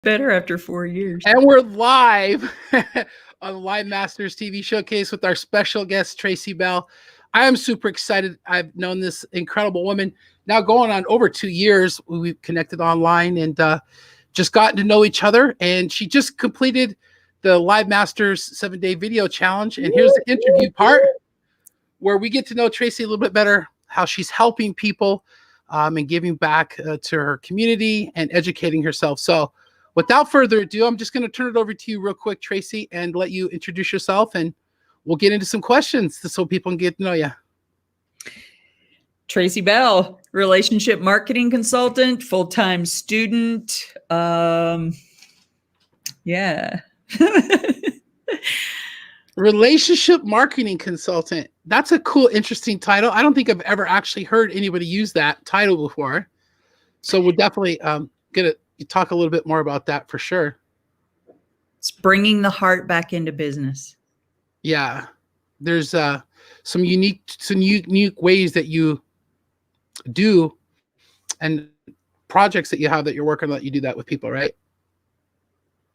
better after 4 years. And we're live on Live Masters TV Showcase with our special guest, Tracy Bell. I am super excited. I've known this incredible woman now going on over 2 years. We've connected online and just gotten to know each other. And she just completed the Live Masters 7-day video challenge. And here's the interview part where we get to know Tracy a little bit better, how she's helping people and giving back to her community and educating herself. So without further ado, I'm just going to turn it over to you real quick, Tracy, and let you introduce yourself, and we'll get into some questions so people can get to know you. Tracy Bell, relationship marketing consultant, full-time student. Yeah. Relationship marketing consultant. That's a cool, interesting title. I don't think I've ever actually heard anybody use that title before. So we'll definitely get it. You talk a little bit more about that for sure. It's bringing the heart back into business. Yeah. There's some unique ways that you do and projects that you have that you're working on that you do that with people, right?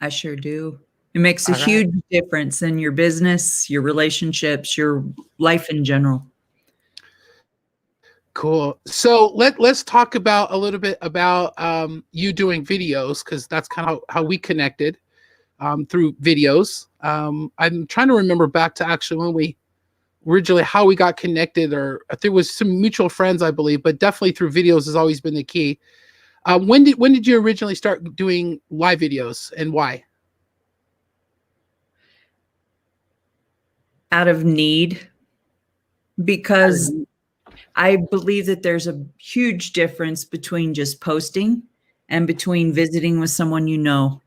I sure do. It makes a huge difference in your business, your relationships, your life in general. Cool. So let's talk about a little bit about you doing videos, because that's kind of how we connected through videos. I'm trying to remember back to actually when we originally how we got connected, or if there was some mutual friends, I believe, but definitely through videos has always been the key. When did you originally start doing live videos, and why? Out of need, because I believe that there's a huge difference between just posting and between visiting with someone you know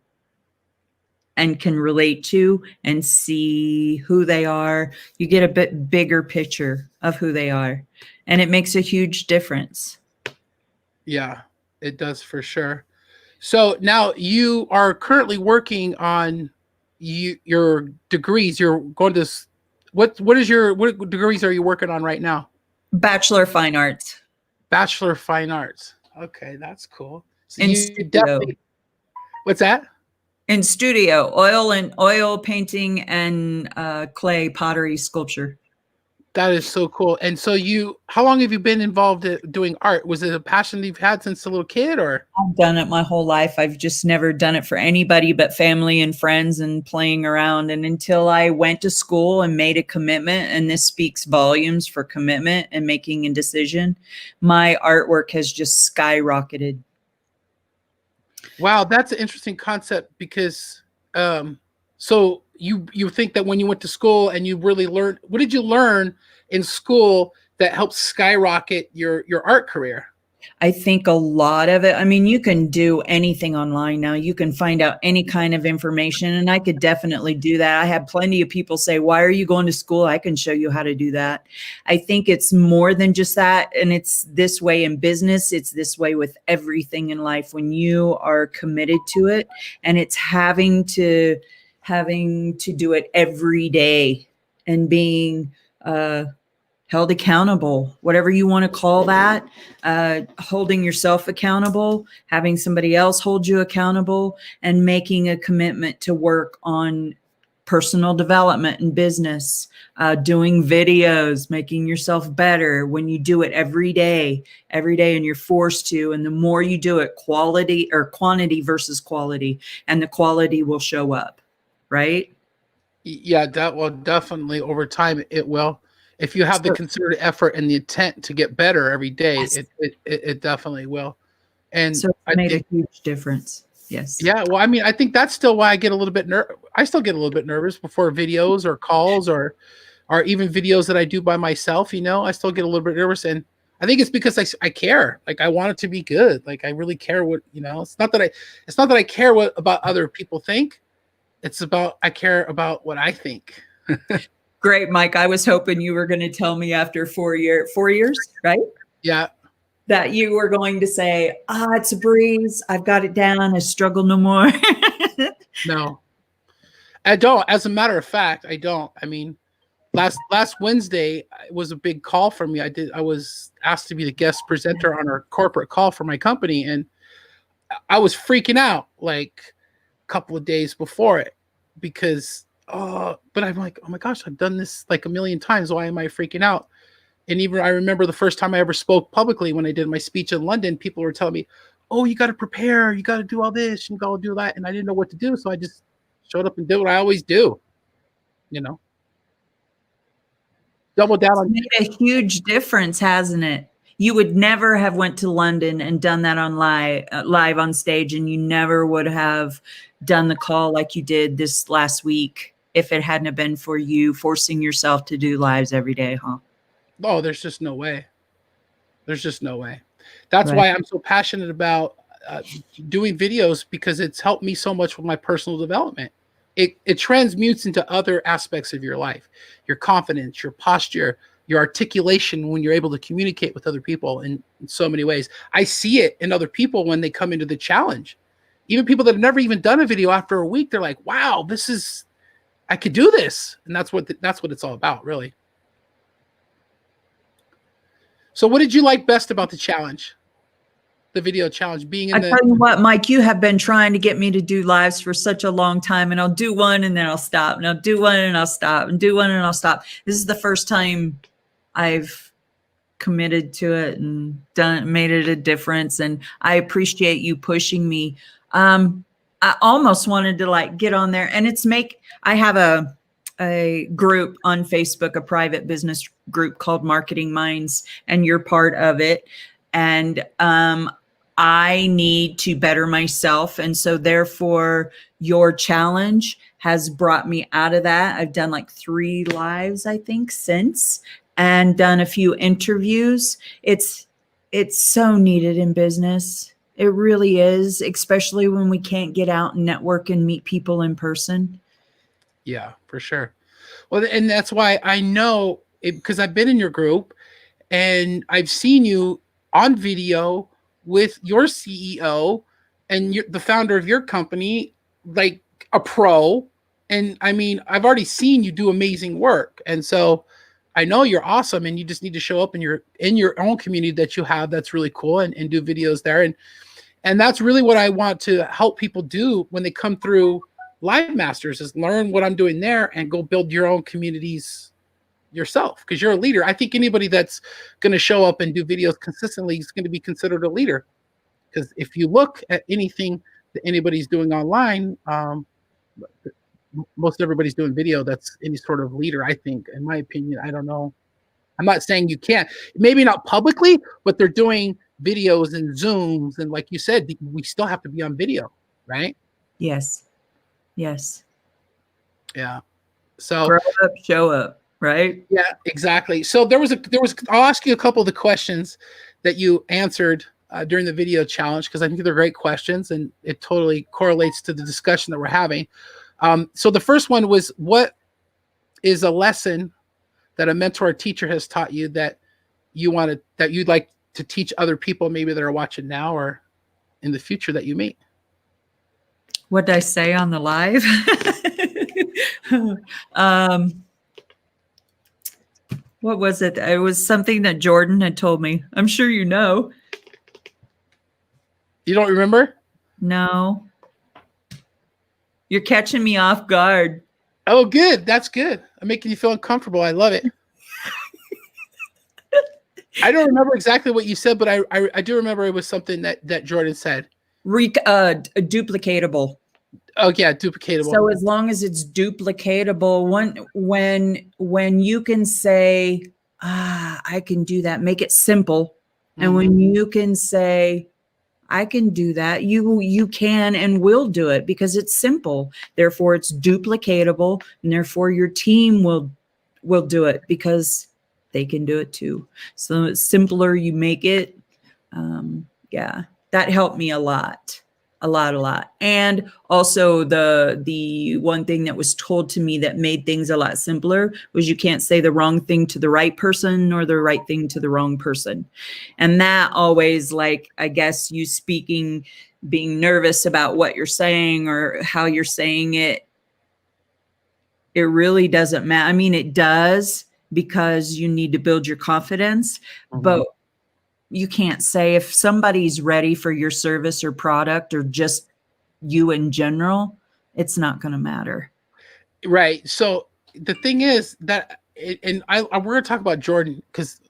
and can relate to and see who they are. You get a bit bigger picture of who they are, and it makes a huge difference. Yeah, it does for sure. So now you are currently working on your degrees. You're going to what degrees are you working on right now? Bachelor of Fine Arts. Bachelor of Fine Arts. Okay, that's cool. So in you studio. definitely. What's that? In studio, oil painting and clay pottery sculpture. That is so cool. And so how long have you been involved in doing art? Was it a passion you've had since a little kid, or? I've done it my whole life. I've just never done it for anybody but family and friends and playing around. And until I went to school and made a commitment, and this speaks volumes for commitment and making a decision, my artwork has just skyrocketed. Wow, that's an interesting concept, because so you think that when you went to school and you really learned, what did you learn in school that helped skyrocket your art career? I think a lot of it, I mean, you can do anything online now. You can find out any kind of information, and I could definitely do that. I had plenty of people say, why are you going to school? I can show you how to do that. I think it's more than just that. And it's this way in business. It's this way with everything in life. When you are committed to it, and it's having to do it every day and being, held accountable, whatever you want to call that, holding yourself accountable, having somebody else hold you accountable, and making a commitment to work on personal development and business, doing videos, making yourself better. When you do it every day, and you're forced to, and the more you do it, quality or quantity versus quality, and the quality will show up, right? Yeah, that will definitely, over time, it will. If you have the concerted effort and the intent to get better every day, Yes. it definitely will. And so it made a huge difference. Yes. Yeah. Well, I mean, I think that's still why I get a little bit I still get a little bit nervous before videos or calls or even videos that I do by myself. I still get a little bit nervous, and I think it's because I care. Like, I want it to be good. Like, I really care what, it's not that I care what about other people think. It's about, I care about what I think. Great, Mike. I was hoping you were going to tell me after 4 years, right? Yeah. That you were going to say, it's a breeze. I've got it down. I struggle no more. No, I don't. As a matter of fact, I don't. I mean, last Wednesday was a big call for me. I was asked to be the guest presenter on our corporate call for my company, and I was freaking out. Like, couple of days before it because, but I'm like, oh my gosh, I've done this like a million times. Why am I freaking out? And even I remember the first time I ever spoke publicly when I did my speech in London, people were telling me, oh, you got to prepare, you got to do all this, you got to do that. And I didn't know what to do. So I just showed up and did what I always do, you know, double down on. Made a huge difference, hasn't it? You would never have went to London and done that on live on stage, and you never would have done the call like you did this last week if it hadn't have been for you forcing yourself to do lives every day, huh? Oh, there's just no way. There's just no way. That's Right. why I'm so passionate about doing videos, because it's helped me so much with my personal development. It transmutes into other aspects of your life, your confidence, your posture, your articulation when you're able to communicate with other people in so many ways. I see it in other people when they come into the challenge. Even people that have never even done a video, after a week, they're like, wow, I could do this. And that's what it's all about, really. So what did you like best about the challenge? The video challenge, being in I tell you what, Mike, you have been trying to get me to do lives for such a long time, and I'll do one and then I'll stop, and I'll do one and I'll stop, and do one and I'll stop. This is the first time I've committed to it and made it a difference. And I appreciate you pushing me. I almost wanted to like get on there, and I have a group on Facebook, a private business group called Marketing Minds, and you're part of it. And I need to better myself. And so therefore your challenge has brought me out of that. I've done like 3 lives, I think, since, and done a few interviews. It's so needed in business. It really is, especially when we can't get out and network and meet people in person. Yeah, for sure. Well, and that's why I know it, because I've been in your group and I've seen you on video with your CEO and the founder of your company, like a pro. And I mean, I've already seen you do amazing work. And so I know you're awesome, and you just need to show up in your own community that you have. That's really cool, and do videos there. And that's really what I want to help people do when they come through Live Masters, is learn what I'm doing there and go build your own communities yourself, because you're a leader. I think anybody that's going to show up and do videos consistently is going to be considered a leader, because if you look at anything that anybody's doing online, most everybody's doing video that's any sort of leader, I think, in my opinion. I don't know. I'm not saying you can't, maybe not publicly, but they're doing videos and Zooms. And like you said, we still have to be on video, right? Yes. Yes. Yeah. So grow up, show up, right? Yeah, exactly. So I'll ask you a couple of the questions that you answered during the video challenge, because I think they're great questions and it totally correlates to the discussion that we're having. So the first one was, what is a lesson that a mentor or teacher has taught you that you'd like to teach other people, maybe that are watching now or in the future, that you meet? What did I say on the live? What was it? It was something that Jordan had told me. I'm sure you know. You don't remember? No. You're catching me off guard. Oh, good. That's good. I'm making you feel uncomfortable. I love it. I don't remember exactly what you said, but I do remember it was something that Jordan said. Duplicatable. Oh yeah, duplicatable. So as long as it's duplicatable, when you can say, I can do that, make it simple. And when you can say, I can do that, you can and will do it, because it's simple. Therefore it's duplicatable, and therefore your team will do it because they can do it too. So it's simpler you make it. Yeah, that helped me a lot. And also the one thing that was told to me that made things a lot simpler was, you can't say the wrong thing to the right person or the right thing to the wrong person. And that always, like, I guess you speaking, being nervous about what you're saying or how you're saying it, it really doesn't matter. I mean, it does, because you need to build your confidence, but you can't say, if somebody's ready for your service or product or just you in general, it's not going to matter. Right. So the thing is that, and we're going to talk about Jordan because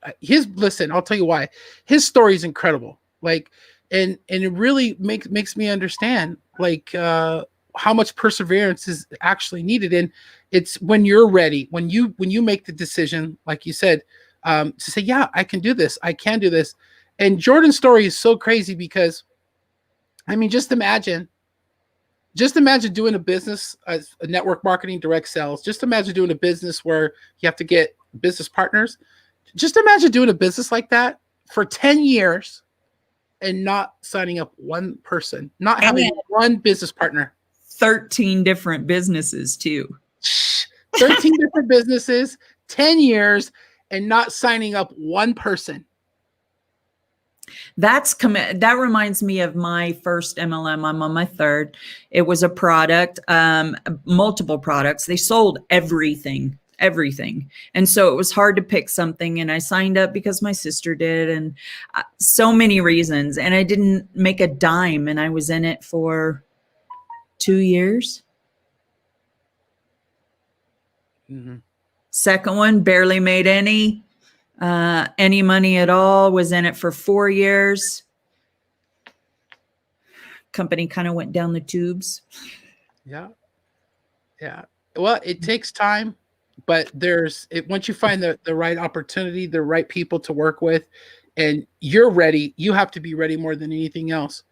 listen, I'll tell you why. His story is incredible. Like, and it really makes me understand like how much perseverance is actually needed. And it's when you're ready, when you make the decision, like you said, to say, yeah, I can do this. I can do this. And Jordan's story is so crazy because, I mean, just imagine doing a business as a network marketing, direct sales. Just imagine doing a business where you have to get business partners. Just imagine doing a business like that for 10 years and not signing up one person, not having one business partner. 13 different businesses too. 13 different businesses, 10 years, and not signing up one person. That reminds me of my first MLM. I'm on my third. It was a product, multiple products. They sold everything. And so it was hard to pick something. And I signed up because my sister did, and so many reasons. And I didn't make a dime, and I was in it for 2 years. Mm-hmm. Second one, barely made any money at all, was in it for 4 years. Company kind of went down the tubes. Yeah. Well, it takes time, but once you find the right opportunity, the right people to work with, and you're ready, you have to be ready more than anything else,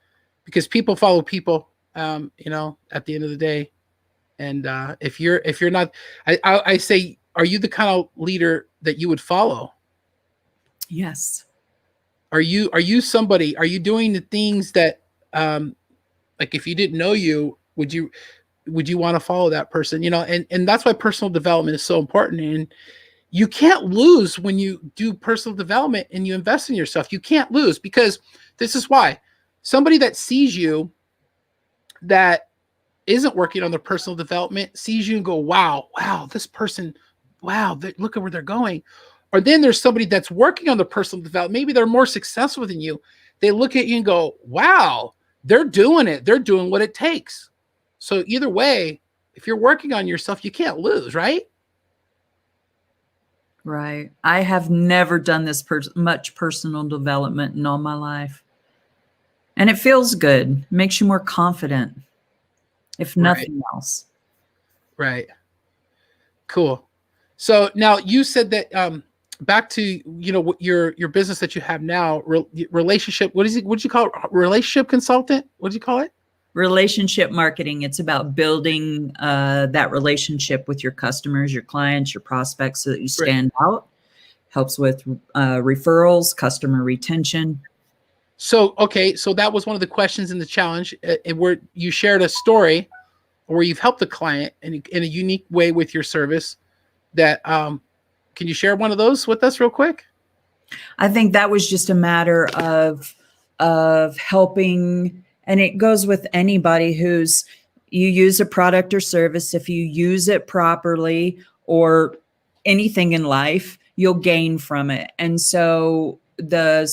because people follow people, at the end of the day. And if you're not, I say, are you the kind of leader that you would follow? Yes. Are you doing the things that, like if you didn't know you, would you want to follow that person? And that's why personal development is so important. And you can't lose when you do personal development and you invest in yourself. You can't lose, because this is why somebody that sees you that isn't working on their personal development sees you and go, wow, this person, wow, look at where they're going. Or then there's somebody that's working on the personal development. Maybe they're more successful than you. They look at you and go, wow, they're doing it. They're doing what it takes. So either way, if you're working on yourself, you can't lose, right? Right. I have never done this much personal development in all my life. And it feels good. It makes you more confident, if nothing else. Right. Cool. So now you said that, back to, your business that you have now, relationship, what did you call it? Relationship consultant? What did you call it? Relationship marketing. It's about building that relationship with your customers, your clients, your prospects, so that you stand out. Helps with referrals, customer retention. So, okay. So that was one of the questions in the challenge, where you shared a story where you've helped a client in a unique way with your service. That, can you share one of those with us real quick? I think that was just a matter of helping. And it goes with anybody you use a product or service. If you use it properly, or anything in life, you'll gain from it. And so the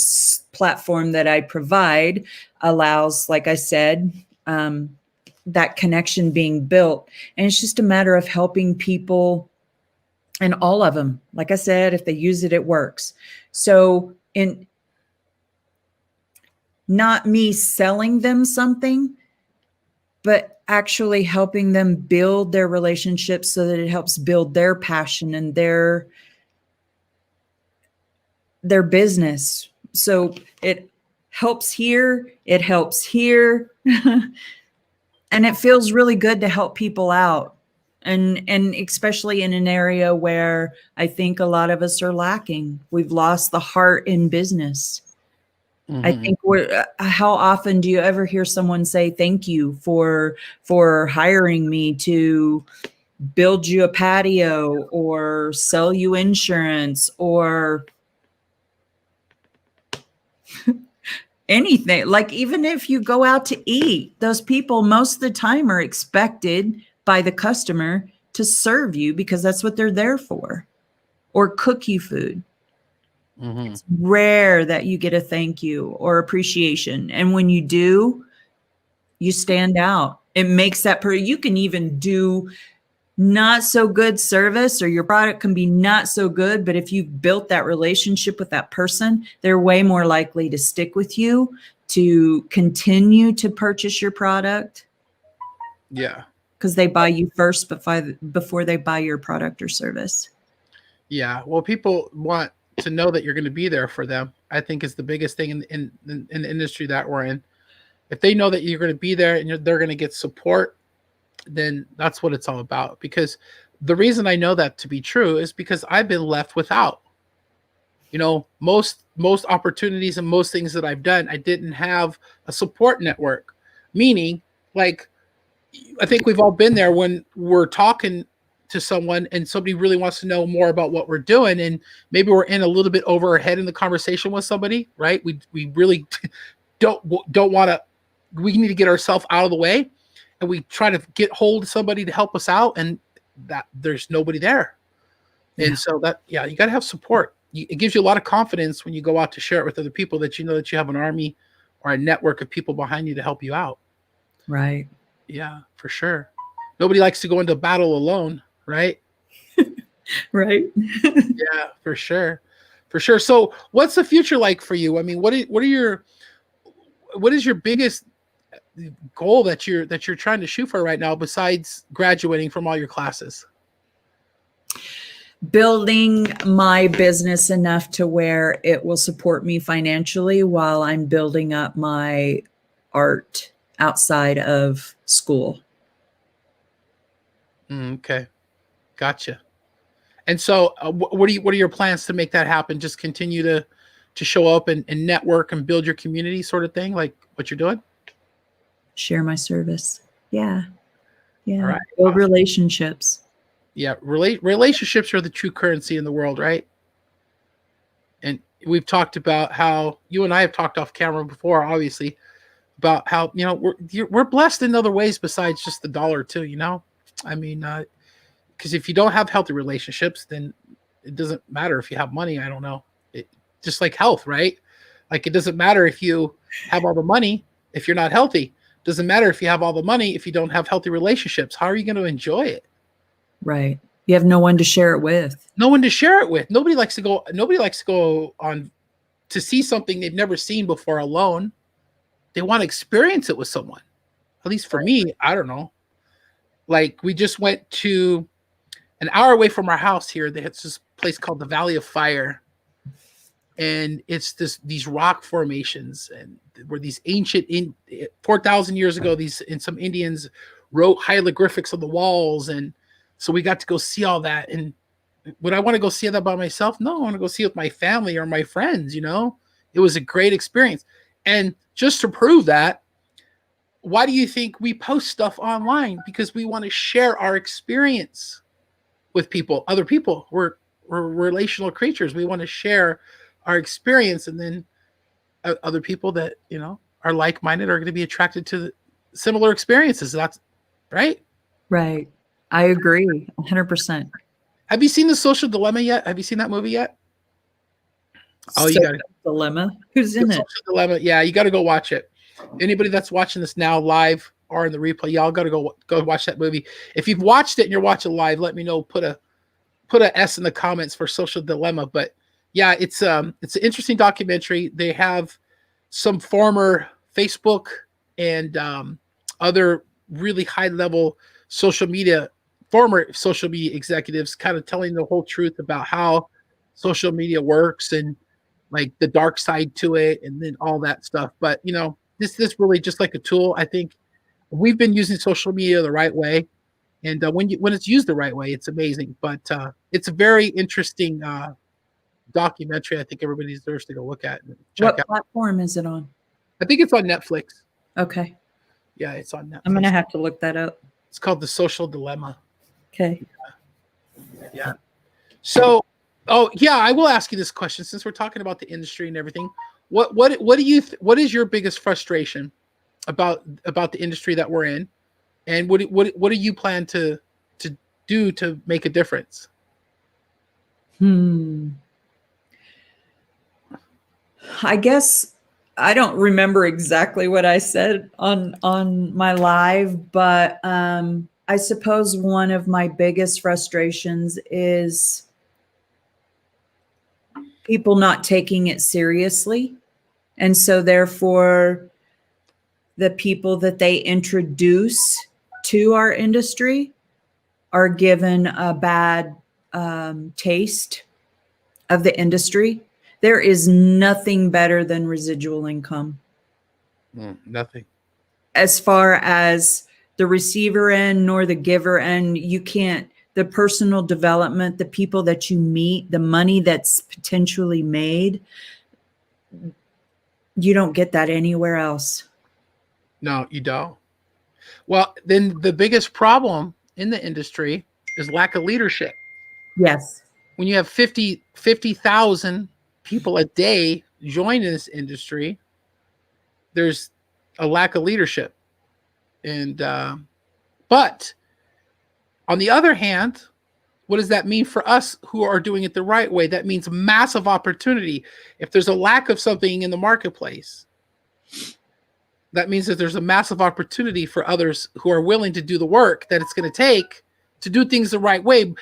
platform that I provide allows, like I said, that connection being built. And it's just a matter of helping people, and all of them, like I said, if they use it, it works. So not me selling them something, but actually helping them build their relationships so that it helps build their passion and their business. So it helps here, it helps here. And it feels really good to help people out. And especially in an area where I think a lot of us are lacking. We've lost the heart in business. Mm-hmm. I think how often do you ever hear someone say, thank you for hiring me to build you a patio or sell you insurance or anything? Like, even if you go out to eat, those people most of the time are expected by the customer to serve you because that's what they're there for, or cook you food. Mm-hmm. It's rare that you get a thank you or appreciation. And when you do, you stand out. It makes that you can even do not so good service, or your product can be not so good, but if you've built that relationship with that person, they're way more likely to stick with you, to continue to purchase your product. Yeah. Because they buy you first before they buy your product or service. Yeah. Well, people want to know that you're going to be there for them. I think is the biggest thing in the industry that we're in. If they know that you're going to be there and they're going to get support, then that's what it's all about. Because the reason I know that to be true is because I've been left without. You know, most opportunities and most things that I've done, I didn't have a support network. Meaning, like, I think we've all been there when we're talking to someone and somebody really wants to know more about what we're doing, and maybe we're in a little bit over our head in the conversation with somebody, right? We really don't want to. We need to get ourselves out of the way, and we try to get hold of somebody to help us out, and that there's nobody there. And so that, yeah, you got to have support. It gives you a lot of confidence when you go out to share it with other people, that you know that you have an army or a network of people behind you to help you out. Right. Yeah, for sure. Nobody likes to go into battle alone, right? Right. Yeah, for sure. For sure. So what's the future like for you? I mean, what is your biggest goal that you're trying to shoot for right now, besides graduating from all your classes? Building my business enough to where it will support me financially while I'm building up my art outside of school. Okay. Gotcha. And so what are your plans to make that happen? Just continue to show up and network and build your community, sort of thing, like what you're doing? Share my service. Yeah. All Yeah. right. Build Awesome. relationships. Yeah. Relationships are the true currency in the world, right? And we've talked about how you and I have talked off camera before, obviously, about how, you know, we're blessed in other ways besides just the dollar too, you know? I mean, because if you don't have healthy relationships, then it doesn't matter if you have money. I don't know. Just like health, right? Like, it doesn't matter if you have all the money if you're not healthy. It doesn't matter if you have all the money if you don't have healthy relationships. How are you going to enjoy it? Right. You have no one to share it with. No one to share it with. Nobody likes to go on to see something they've never seen before alone. They want to experience it with someone. At least for me, I don't know. Like, we just went to an hour away from our house here. There's this place called the Valley of Fire. And it's these rock formations, and where these ancient 4,000 years ago, some Indians wrote hieroglyphics on the walls. And so we got to go see all that. And would I want to go see that by myself? No, I want to go see it with my family or my friends, you know? It was a great experience. And just to prove that, why do you think we post stuff online? Because we want to share our experience with people, other people. We're relational creatures. We want to share our experience, and then other people that, you know, are like-minded are going to be attracted to similar experiences. That's right. Right. I agree 100%. Have you seen The Social Dilemma yet? Have you seen that movie yet? Oh, you got it. Dilemma. Who's in The it? Social Dilemma. Yeah, you got to go watch it. Anybody that's watching this now live or in the replay, y'all got to go watch that movie. If you've watched it and you're watching live, let me know. Put a S in the comments for Social Dilemma. But yeah, it's an interesting documentary. They have some former Facebook and other really high level former social media executives, kind of telling the whole truth about how social media works, and like the dark side to it, and then all that stuff. But, you know, this is really just like a tool. I think we've been using social media the right way, and when it's used the right way, it's amazing. But it's a very interesting documentary. I think everybody deserves to go look at and check What out. platform is it on? I think it's on Netflix. Okay. Yeah, it's on Netflix. I'm going to have to look that up. It's called The Social Dilemma. Okay. Yeah. So, oh yeah, I will ask you this question, since we're talking about the industry and everything. What is your biggest frustration about the industry that we're in, and what do you plan to do to make a difference? I guess I don't remember exactly what I said on my live, but I suppose one of my biggest frustrations is people not taking it seriously. And so therefore the people that they introduce to our industry are given a bad taste of the industry. There is nothing better than residual income. Nothing. As far as the receiver end nor the giver end, you can't, the personal development, the people that you meet, the money that's potentially made, you don't get that anywhere else. No, you don't. Well, then the biggest problem in the industry is lack of leadership. Yes. When you have 50,000 people a day join this industry, there's a lack of leadership. And, but on the other hand, what does that mean for us who are doing it the right way? That means massive opportunity. If there's a lack of something in the marketplace, that means that there's a massive opportunity for others who are willing to do the work that it's going to take to do things the right way.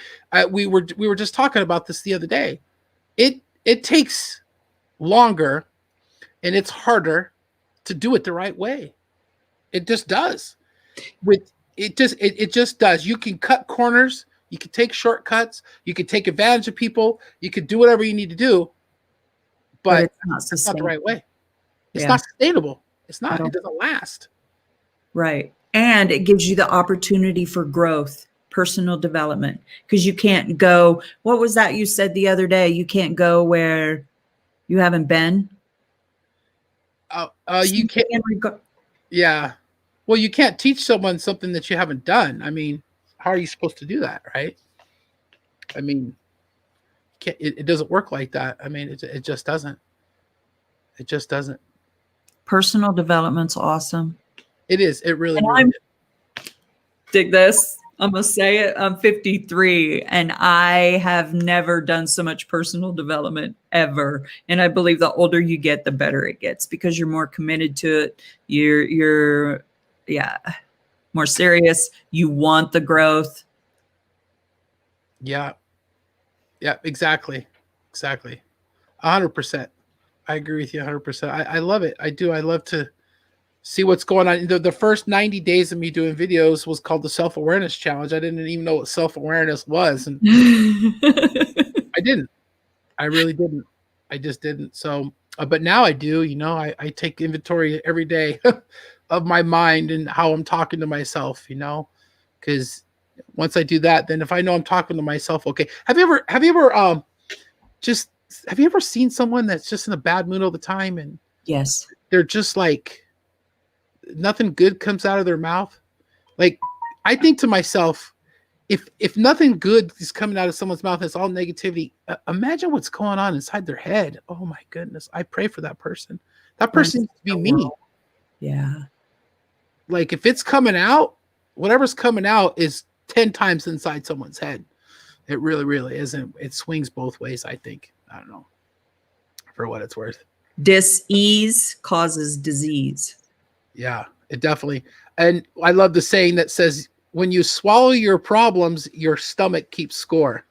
We were just talking about this the other day. It takes longer and it's harder to do it the right way. It just does. It just does. You can cut corners. You can take shortcuts. You can take advantage of people. You can do whatever you need to do, but it's not the right way. It's not sustainable. It's not. It doesn't last. Right. And it gives you the opportunity for growth, personal development, because you can't go, what was that you said the other day? You can't go where you haven't been. You can't. Yeah. Well, you can't teach someone something that you haven't done. I mean, how are you supposed to do that, right? I mean, it doesn't work like that. I mean, it just doesn't. It just doesn't. Personal development's awesome. It is. It really is. Dig this. I'm going to say it. I'm 53 and I have never done so much personal development ever. And I believe the older you get, the better it gets because you're more committed to it. You're more serious. You want the growth. Yeah. Yeah, exactly. Exactly. 100%. I agree with you 100%. I love it. I do. I love to see what's going on. The first 90 days of me doing videos was called the Self-Awareness Challenge. I didn't even know what self-awareness was. And I didn't. I really didn't. I just didn't. So, but now I do. You know, I take inventory every day of my mind and how I'm talking to myself, you know, because once I do that, then if I know I'm talking to myself, okay. Have you ever seen someone that's just in a bad mood all the time and yes, they're just like nothing good comes out of their mouth? Like I think to myself, if nothing good is coming out of someone's mouth, it's all negativity. Imagine what's going on inside their head. Oh my goodness. I pray for that person. That person needs to be me. Yeah. Like if it's coming out, whatever's coming out is 10 times inside someone's head. It really, really isn't. It swings both ways, I think. I don't know, for what it's worth. Dis-ease causes disease. Yeah, it definitely. And I love the saying that says, when you swallow your problems, your stomach keeps score.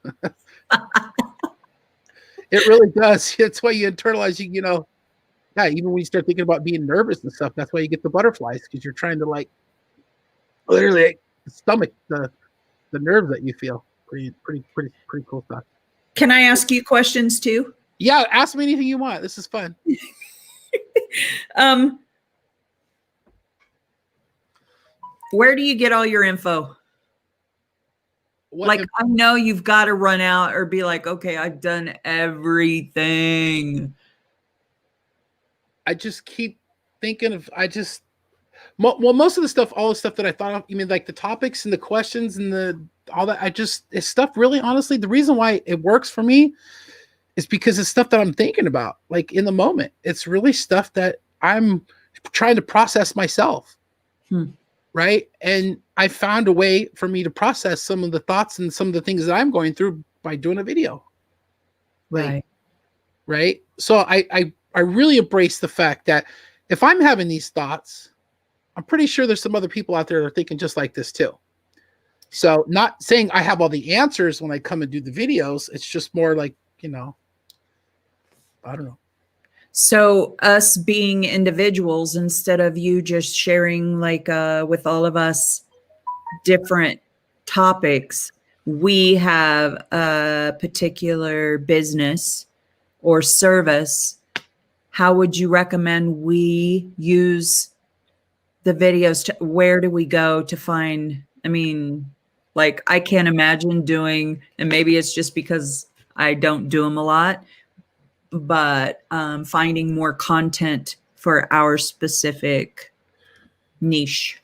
It really does. It's why you internalize, you know, yeah, even when you start thinking about being nervous and stuff, that's why you get the butterflies, because you're trying to like literally like, stomach the nerves that you feel. Pretty cool stuff. Can I ask you questions too? Yeah, ask me anything you want. This is fun. Where do you get all your info? Like, I know you've got to run out or be like, okay, I've done everything. I just keep thinking of, well, most of the stuff, all the stuff that I thought of, you mean like the topics and the questions and all that, it's stuff really, honestly, the reason why it works for me is because it's stuff that I'm thinking about, like in the moment. It's really stuff that I'm trying to process myself. Right. And I found a way for me to process some of the thoughts and some of the things that I'm going through by doing a video. Like, right. So I I really embrace the fact that if I'm having these thoughts, I'm pretty sure there's some other people out there that are thinking just like this too. So not saying I have all the answers when I come and do the videos. It's just more like, you know, I don't know. So us being individuals, instead of you just sharing like with all of us different topics, we have a particular business or service. How would you recommend we use the videos? To where do we go to find? I mean, like, I can't imagine doing, and maybe it's just because I don't do them a lot, but finding more content for our specific niche.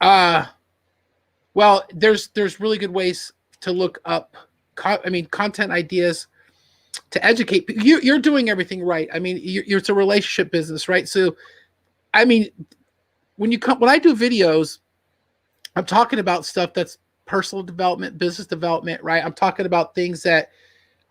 Well, there's really good ways to look up, content ideas to educate. You're doing everything right. I mean, it's a relationship business, right? So, I mean, when I do videos, I'm talking about stuff that's personal development, business development, right? I'm talking about things that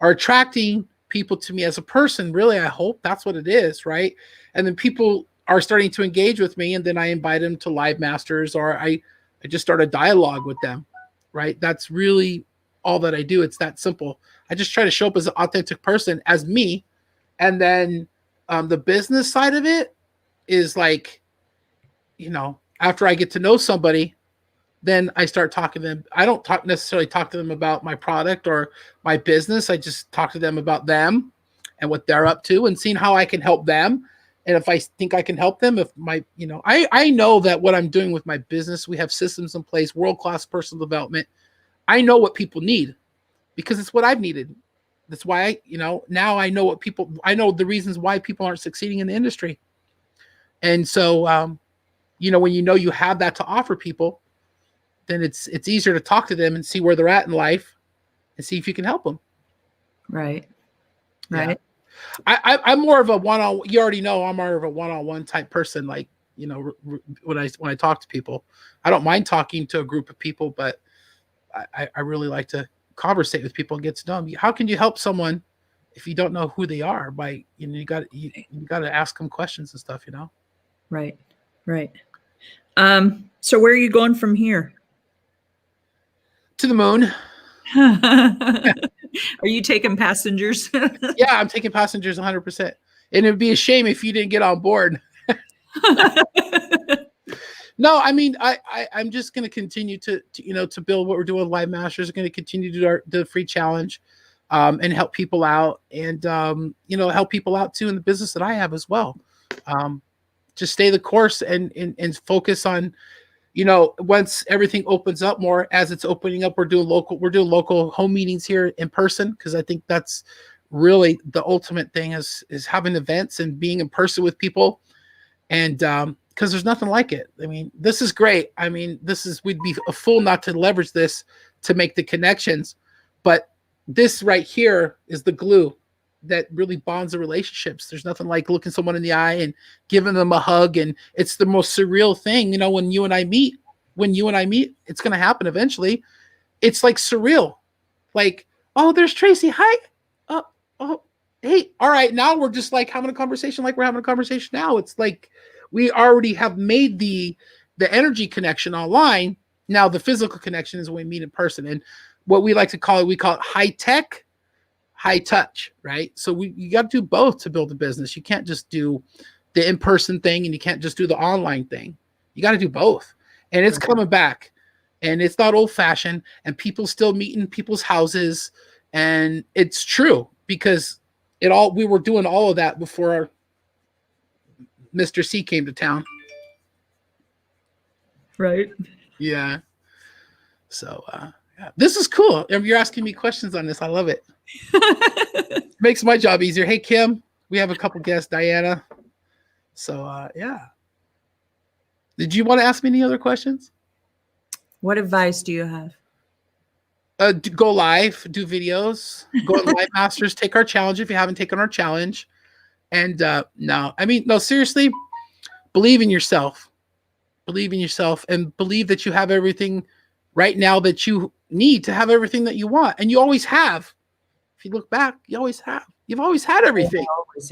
are attracting people to me as a person. Really, I hope that's what it is, right? And then people are starting to engage with me, and then I invite them to live masters, or I just start a dialogue with them, right? That's really all that I do. It's that simple. I just try to show up as an authentic person, as me. And then the business side of it is like, you know, after I get to know somebody, then I start talking to them. I don't necessarily talk to them about my product or my business. I just talk to them about them and what they're up to, and seeing how I can help them. And if I think I can help them, if my, you know, I know that what I'm doing with my business, we have systems in place, world-class personal development. I know what people need because it's what I've needed. That's why now I know I know the reasons why people aren't succeeding in the industry. And so, when you have that to offer people, then it's easier to talk to them and see where they're at in life and see if you can help them. Right. Yeah. I'm more of a one-on. You already know I'm more of a one-on-one type person. Like, when I talk to people, I don't mind talking to a group of people, but I really like to conversate with people and get to know them. How can you help someone if you don't know who they are? By you got to ask them questions and stuff. Right. So where are you going from here? To the moon. Are you taking passengers? Yeah, I'm taking passengers 100%. And it'd be a shame if you didn't get on board. No, I mean, I'm just going to continue to build what we're doing with Live Masters. We're going to continue to do the free challenge, and help people out, and help people out too in the business that I have as well. Just stay the course and focus on, once everything opens up more, as it's opening up, we're doing local home meetings here in person, because I think that's really the ultimate thing is having events and being in person with people. And because there's nothing like it. I mean, this is great. I mean, we'd be a fool not to leverage this to make the connections. But this right here is the glue that really bonds the relationships. There's nothing like looking someone in the eye and giving them a hug. And it's the most surreal thing, when you and I meet, it's going to happen eventually. It's like surreal. Like, oh, there's Tracy. Hi. Oh, hey. All right. Now we're just like having a conversation like we're having a conversation now. It's like we already have made the energy connection online. Now the physical connection is when we meet in person. And what we like to call it, we call it high tech, high touch, right? So you got to do both to build a business. You can't just do the in-person thing and you can't just do the online thing. You got to do both. And it's coming back, and it's not old fashioned, and people still meet in people's houses. And it's true, because we were doing all of that before Mr. C came to town. Right. Yeah. So, this is cool. You're asking me questions on this. I love it. Makes my job easier. Hey, Kim, we have a couple guests, Diana. So, yeah. Did you want to ask me any other questions? What advice do you have? Go live, do videos, go on Live Masters, take our challenge if you haven't taken our challenge. And no, seriously, believe in yourself. Believe in yourself, and believe that you have everything right now that you need to have everything that you want. And you always have. If you look back, you always have. You've always had everything.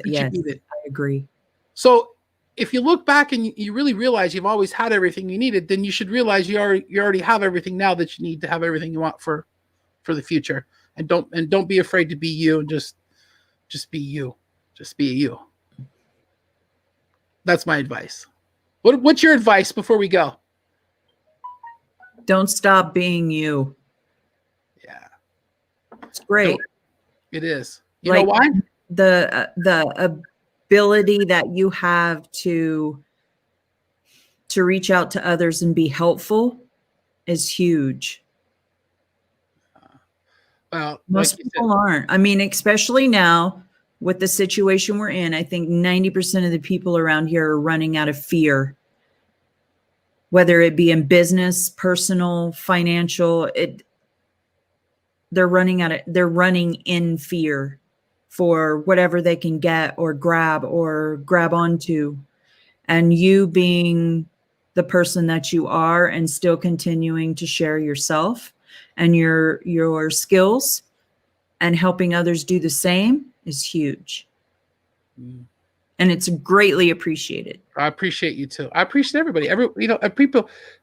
Yes, I agree. So if you look back and you really realize you've always had everything you needed, then you should realize you already have everything now that you need to have everything you want for the future. And don't be afraid to be you, and just be you. Just be you. That's my advice. What's your advice before we go? Don't stop being you. Yeah. It's great. It is. You know why? The ability that you have to reach out to others and be helpful is huge. Well, most people aren't. I mean, especially now with the situation we're in, I think 90% of the people around here are running out of fear, whether it be in business, personal, financial. They're running in fear for whatever they can get or grab onto. And you being the person that you are and still continuing to share yourself and your skills and helping others do the same is huge. And it's greatly appreciated. I appreciate you too. I appreciate everybody.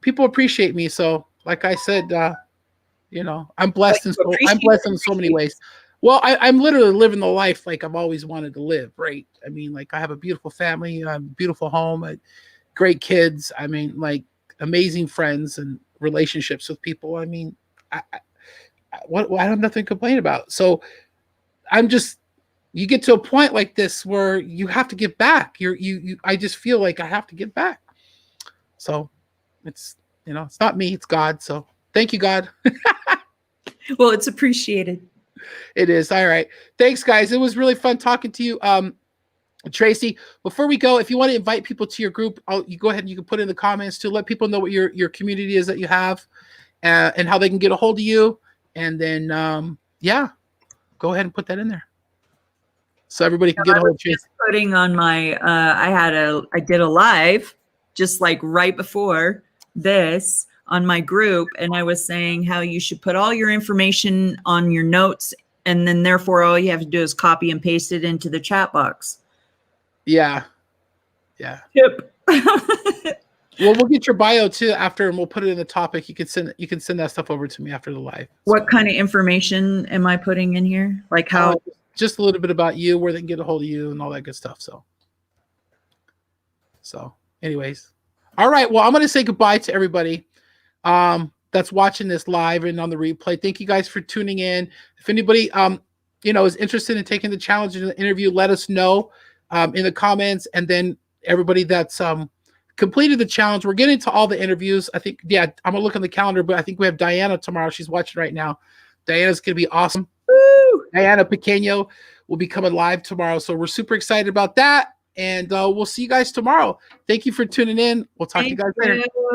People appreciate me. So like I said, I'm blessed in so many ways. Well, I'm literally living the life like I've always wanted to live, right? I mean, like I have a beautiful family, a beautiful home, great kids. I mean, like amazing friends and relationships with people. I mean, I have nothing to complain about. So you get to a point like this where you have to give back. I just feel like I have to give back. So it's not me, it's God. So thank you, God. Well, it's appreciated. It is. All right. Thanks, guys. It was really fun talking to you. Tracy, before we go, if you want to invite people to your group, you go ahead and you can put in the comments to let people know what your community is that you have and how they can get a hold of you. And then, go ahead and put that in there so everybody can get a hold of Tracy. Putting on my, I did a live just like right before this on my group, and I was saying how you should put all your information on your notes, and then therefore all you have to do is copy and paste it into the chat box. Yeah. Yep. Well, we'll get your bio too after, and we'll put it in the topic. You can send that stuff over to me after the live. What kind of information am I putting in here? Like how? Just a little bit about you, where they can get a hold of you, and all that good stuff. So, anyways, all right. Well, I'm going to say goodbye to everybody that's watching this live and on the replay. Thank you guys for tuning in. If anybody is interested in taking the challenge in the interview, let us know in the comments. And then everybody that's completed the challenge, we're getting to all the interviews. I think, I'm gonna look on the calendar, but I think we have Diana tomorrow. She's watching right now. Diana's gonna be awesome. Woo! Diana Pequeño will be coming live tomorrow, so we're super excited about that. And we'll see you guys tomorrow. Thank you for tuning in. We'll talk to you guys later.